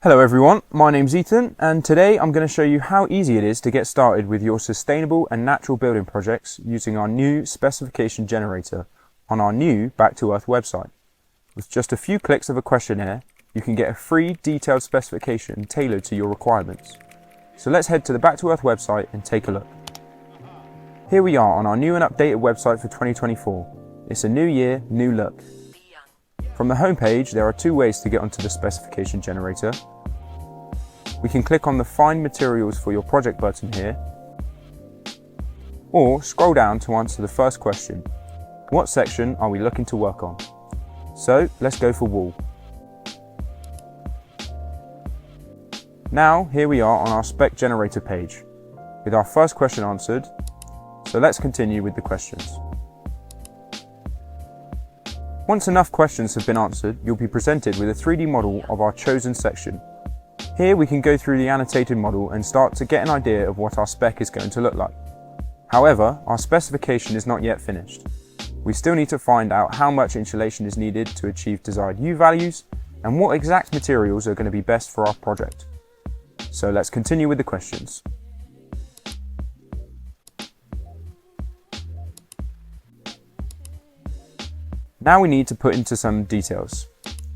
Hello everyone, my name's Ethan and today I'm going to show you how easy it is to get started with your sustainable and natural building projects using our new Specification Generator on our new Back to Earth website. With just a few clicks of a questionnaire, you can get a free detailed specification tailored to your requirements. So let's head to the Back to Earth website and take a look. Here we are on our new and updated website for 2024. It's a new year, new look. From the home page, there are two ways to get onto the Specification Generator. We can click on the Find Materials for your project button here, or scroll down to answer the first question. What section are we looking to work on? So let's go for wall. Now here we are on our Spec Generator page, with our first question answered, so let's continue with the questions. Once enough questions have been answered, you'll be presented with a 3D model of our chosen section. Here we can go through the annotated model and start to get an idea of what our spec is going to look like. However, our specification is not yet finished. We still need to find out how much insulation is needed to achieve desired U values and what exact materials are going to be best for our project. So let's continue with the questions. Now we need to put into some details.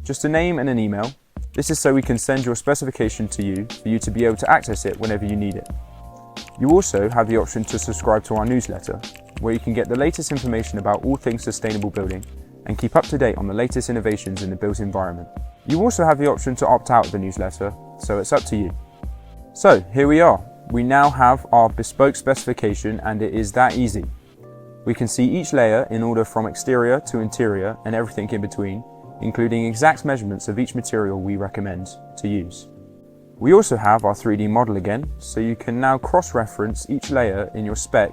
Just a name and an email. This is so we can send your specification to you for you to be able to access it whenever you need it. You also have the option to subscribe to our newsletter, where you can get the latest information about all things sustainable building and keep up to date on the latest innovations in the built environment. You also have the option to opt out of the newsletter, so it's up to you. So here we are. We now have our bespoke specification and it is that easy. We can see each layer in order from exterior to interior and everything in between, including exact measurements of each material we recommend to use. We also have our 3D model again, so you can now cross-reference each layer in your spec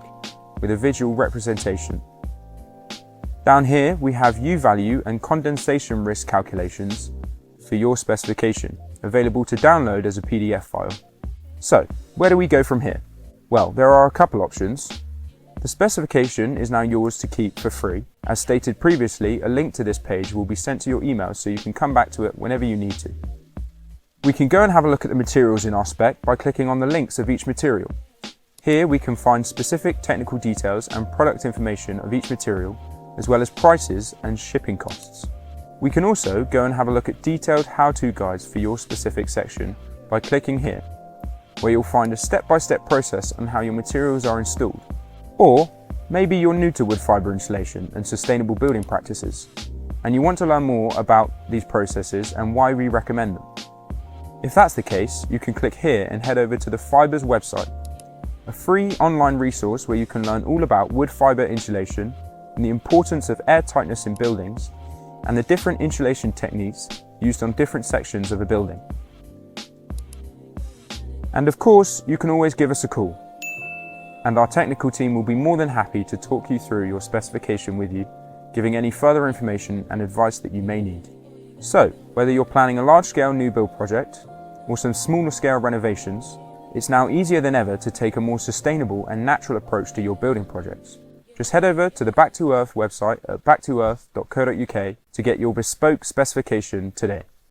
with a visual representation. Down here we have U value and condensation risk calculations for your specification, available to download as a PDF file. So, where do we go from here? Well, there are a couple options. The specification is now yours to keep for free. As stated previously, a link to this page will be sent to your email so you can come back to it whenever you need to. We can go and have a look at the materials in our spec by clicking on the links of each material. Here we can find specific technical details and product information of each material, as well as prices and shipping costs. We can also go and have a look at detailed how-to guides for your specific section by clicking here, where you'll find a step-by-step process on how your materials are installed. Or maybe you're new to wood fibre insulation and sustainable building practices, and you want to learn more about these processes and why we recommend them. If that's the case, you can click here and head over to the Fibres website, a free online resource where you can learn all about wood fibre insulation and the importance of air tightness in buildings and the different insulation techniques used on different sections of a building. And of course, you can always give us a call, and our technical team will be more than happy to talk you through your specification with you, giving any further information and advice that you may need. So, whether you're planning a large-scale new build project or some smaller-scale renovations, it's now easier than ever to take a more sustainable and natural approach to your building projects. Just head over to the Back to Earth website at backtoearth.co.uk to get your bespoke specification today.